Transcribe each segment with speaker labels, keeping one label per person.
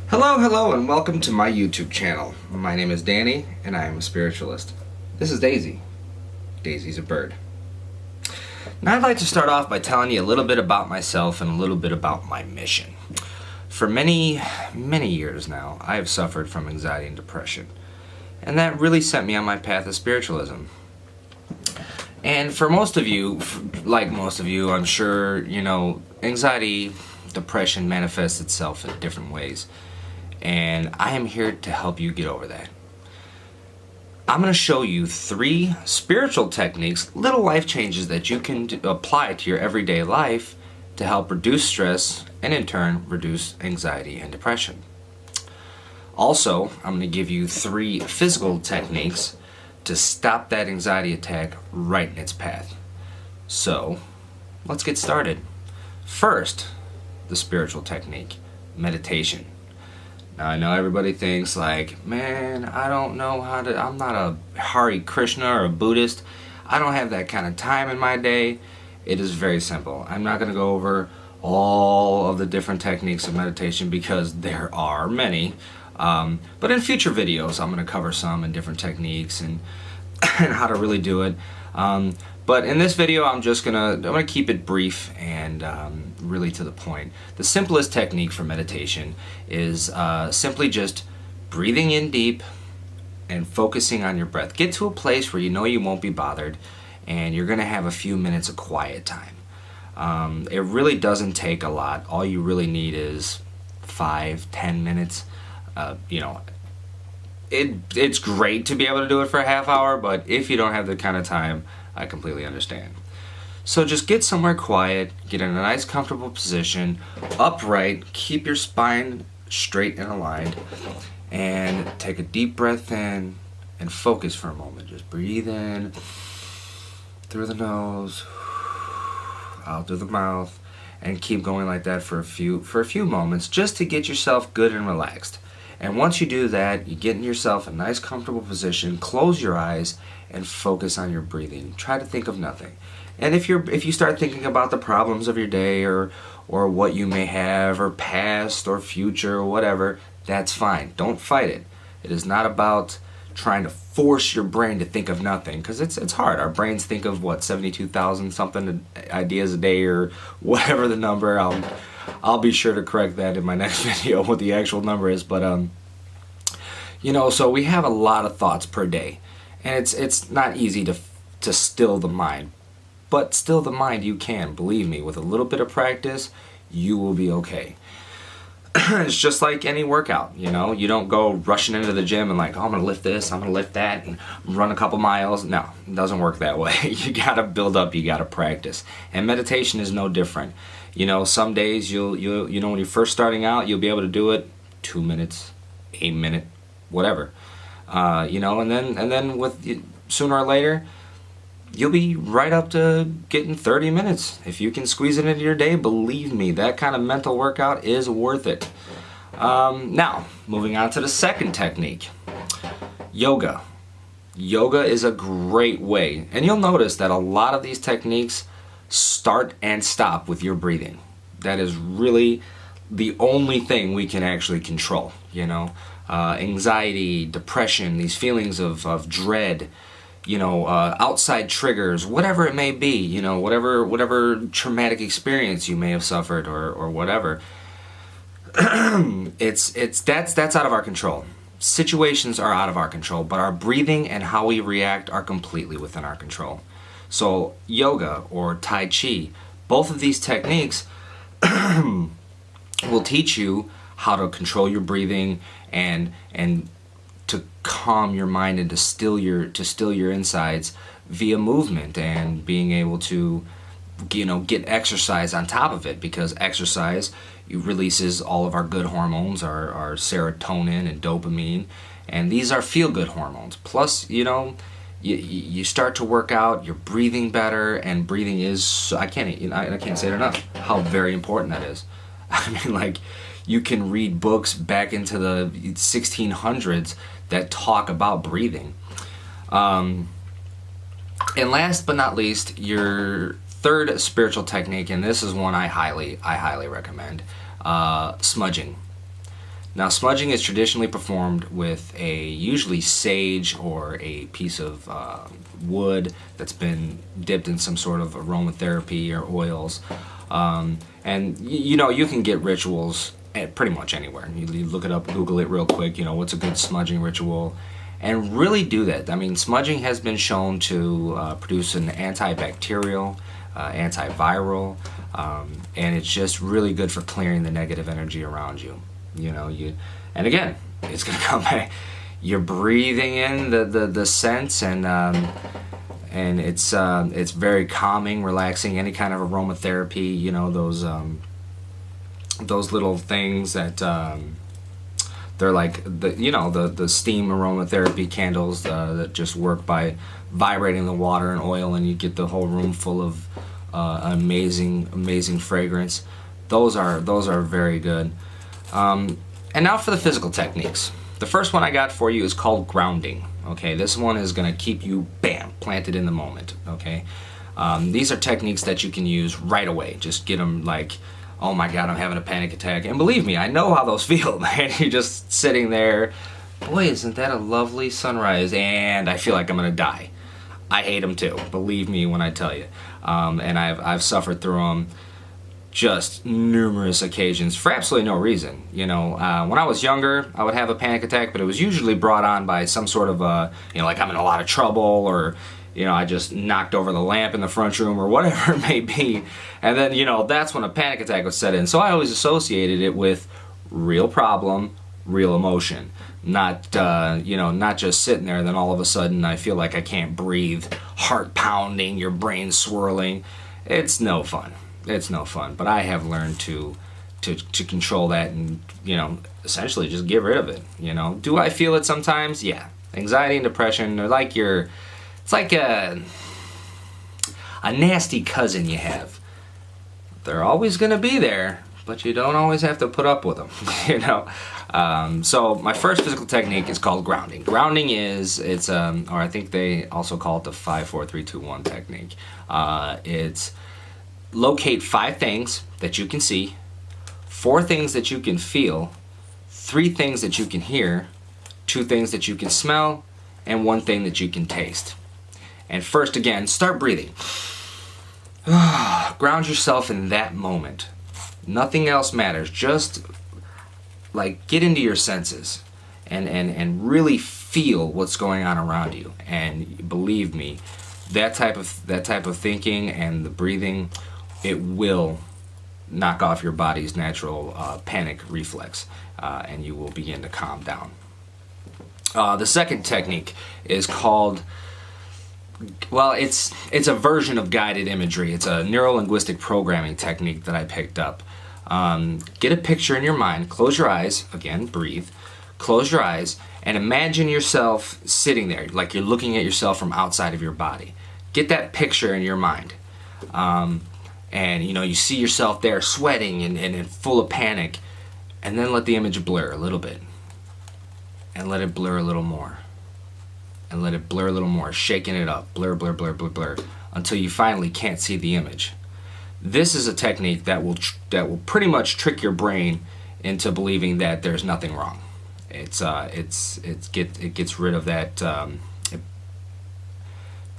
Speaker 1: Hello, and welcome to my YouTube channel. My name is Danny, and I am a spiritualist. This is Daisy. Daisy's a bird. Now I'd like to start off by telling you a little bit about myself and a little bit about my mission. For many years now, I have suffered from anxiety and depression, and that really set me on my path of spiritualism. And for most of you, like most of you, I'm sure, anxiety, depression manifests itself in different ways. And I am here to help you get over that. I'm going to show you 3 spiritual techniques, little life changes that you can apply to your everyday life to help reduce stress and in turn reduce anxiety and depression. Also, I'm going to give you 3 physical techniques to stop that anxiety attack right in its path. So, let's get started. First, the spiritual technique, meditation. Now I know everybody thinks like, man, I don't know how to, I'm not a Hare Krishna or a Buddhist. I don't have that kind of time in my day. It is very simple. I'm not going to go over all of the different techniques of meditation because there are many. But in future videos, I'm going to cover some and different techniques and how to really do it. But in this video, I'm gonna keep it brief and really to the point. The simplest technique for meditation is simply just breathing in deep and focusing on your breath. Get to a place where you know you won't be bothered, and you're gonna have a few minutes of quiet time. It really doesn't take a lot. All you really need is 5-10 minutes. It's great to be able to do it for a half hour, but if you don't have the kind of time, I completely understand. So just get somewhere quiet, get in a nice comfortable position, upright, keep your spine straight and aligned, and take a deep breath in and focus for a moment. Just breathe in through the nose, out through the mouth, and keep going like that for a few moments just to get yourself good and relaxed. And once you do that, you get in yourself a nice comfortable position, close your eyes, and focus on your breathing. Try to think of nothing. And if you start thinking about the problems of your day or what you may have or past or future or whatever, that's fine. Don't fight it. It is not about trying to force your brain to think of nothing, because it's hard. Our brains think of 72,000 something ideas a day or whatever the number. I'll be sure to correct that in my next video what the actual number is, but so we have a lot of thoughts per day, and it's not easy to still the mind, but still the mind you can. Believe me, with a little bit of practice, you will be okay. It's just like any workout, you don't go rushing into the gym and like, oh, I'm gonna lift this, I'm gonna lift that, and run a couple miles. No, it doesn't work that way. You gotta build up, you gotta practice, and meditation is no different. Some days you'll when you're first starting out, you'll be able to do it 2 minutes, 1 minute, whatever, and then with sooner or later, you'll be right up to getting 30 minutes. If you can squeeze it into your day, believe me, that kind of mental workout is worth it. Now, moving on to the second technique, yoga. Yoga is a great way, and you'll notice that a lot of these techniques start and stop with your breathing. That is really the only thing we can actually control. Anxiety, depression, these feelings of dread, outside triggers, whatever it may be, whatever traumatic experience you may have suffered or whatever. That's out of our control. Situations are out of our control, but our breathing and how we react are completely within our control. So yoga or Tai Chi, both of these techniques will teach you how to control your breathing and to calm your mind and to still your insides via movement and being able to get exercise on top of it, because exercise releases all of our good hormones, our serotonin and dopamine, and these are feel-good hormones. Plus, you start to work out, you're breathing better, and breathing is, I can't say it enough how very important that is. I mean, like, you can read books back into the 1600s that talk about breathing. And last but not least, your third spiritual technique, and this is one I highly recommend, smudging. Now, smudging is traditionally performed with a usually sage or a piece of wood that's been dipped in some sort of aromatherapy or oils. And you know, you can get rituals at pretty much anywhere. You look it up, Google it real quick, you know, what's a good smudging ritual, and really do that. I mean, smudging has been shown to produce an antibacterial, antiviral, and it's just really good for clearing the negative energy around you. You know, and again, it's gonna come back. You're breathing in the scents, and it's very calming, relaxing. Any kind of aromatherapy, you know, those little things that they're like the steam aromatherapy candles that just work by vibrating the water and oil, and you get the whole room full of amazing fragrance. Those are very good. And now for the physical techniques. The first one I got for you is called grounding. Okay, this one is going to keep you, bam, planted in the moment. Okay, these are techniques that you can use right away. Just get them like, oh my God, I'm having a panic attack. And believe me, I know how those feel, man. You're just sitting there, boy, isn't that a lovely sunrise? And I feel like I'm going to die. I hate them too, believe me when I tell you. And I've suffered through them just numerous occasions for absolutely no reason. You know, when I was younger, I would have a panic attack, but it was usually brought on by some sort of you know, like I'm in a lot of trouble, or you know, I just knocked over the lamp in the front room, or whatever it may be. And then, you know, that's when a panic attack would set in. So I always associated it with real problem, real emotion. Not, you know, not just sitting there, then all of a sudden I feel like I can't breathe, heart pounding, your brain swirling. It's no fun. It's no fun. But I have learned to control that and, you know, essentially just get rid of it. You know, do I feel it sometimes? Yeah. Anxiety and depression are like it's like a nasty cousin you have. They're always going to be there, but you don't always have to put up with them, you know. So my first physical technique is called grounding. Grounding is, or I think they also call it the 5, 4, 3, 2, 1 technique. It's locate 5 things that you can see, 4 things that you can feel, 3 things that you can hear, 2 things that you can smell, and 1 thing that you can taste. And first, again, start breathing. Ground yourself in that moment. Nothing else matters. Just like get into your senses and really feel what's going on around you. And believe me, that type of thinking and the breathing, it will knock off your body's natural panic reflex, and you will begin to calm down. The second technique is called, well, it's a version of guided imagery. It's a neuro-linguistic programming technique that I picked up. Get a picture in your mind, close your eyes, again, breathe, close your eyes, and imagine yourself sitting there, like you're looking at yourself from outside of your body. Get that picture in your mind. And you know, you see yourself there sweating and full of panic, and then let the image blur a little bit. And let it blur a little more. And let it blur a little more, shaking it up, blur, blur, blur, blur, blur, until you finally can't see the image. This is a technique that will pretty much trick your brain into believing that there's nothing wrong. It gets rid of that. It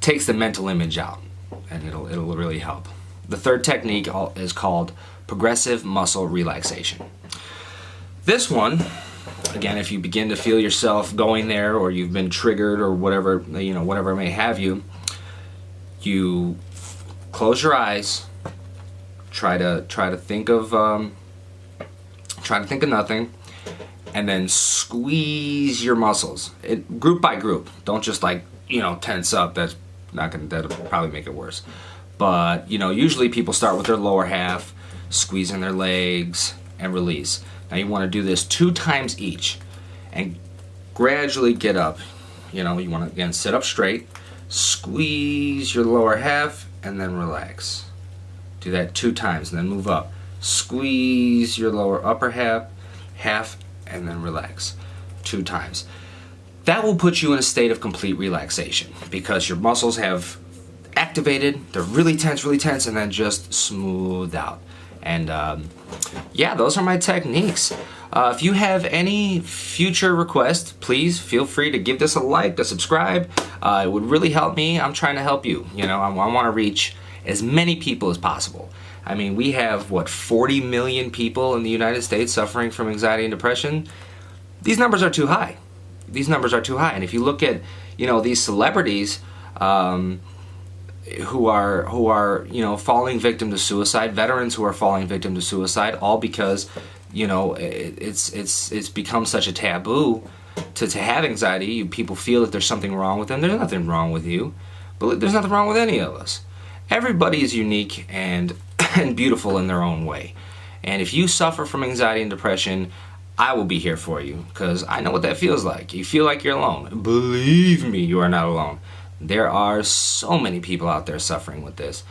Speaker 1: takes the mental image out, and it'll really help. The third technique is called progressive muscle relaxation. This one, again, if you begin to feel yourself going there, or you've been triggered, or whatever, you know, whatever may have you, you close your eyes. Try to think of nothing, and then squeeze your muscles, group by group. Don't just like, you know, tense up. That'll probably make it worse. But you know, usually people start with their lower half, squeezing their legs, and release. Now you want to do this 2 times each, and gradually get up. You know, you want to again sit up straight, squeeze your lower half, and then relax. Do that 2 times, and then move up. Squeeze your lower upper half, and then relax 2 times. That will put you in a state of complete relaxation because your muscles have activated. They're really tense, and then just smooth out. And yeah, those are my techniques. If you have any future requests, please feel free to give this a like, a subscribe. It would really help me. I'm trying to help you. You know, I want to reach as many people as possible. I mean, we have, what, 40 million people in the United States suffering from anxiety and depression? These numbers are too high. These numbers are too high. And if you look at, you know, these celebrities who are, you know, falling victim to suicide, veterans who are falling victim to suicide, all because, you know, it's become such a taboo to have anxiety. People feel that there's something wrong with them. There's nothing wrong with you, but there's nothing wrong with any of us. Everybody is unique and beautiful in their own way. And if you suffer from anxiety and depression, I will be here for you, because I know what that feels like. You feel like you're alone. Believe me, you are not alone. There are so many people out there suffering with this.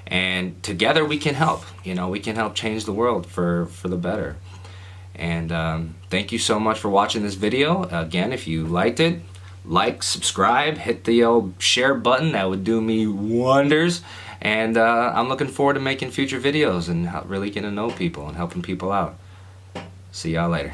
Speaker 1: And together we can help. You know, we can help change the world for the better. And thank you so much for watching this video. Again, if you liked it, like, subscribe, hit the old share button. That would do me wonders. And I'm looking forward to making future videos and really getting to know people and helping people out. See y'all later.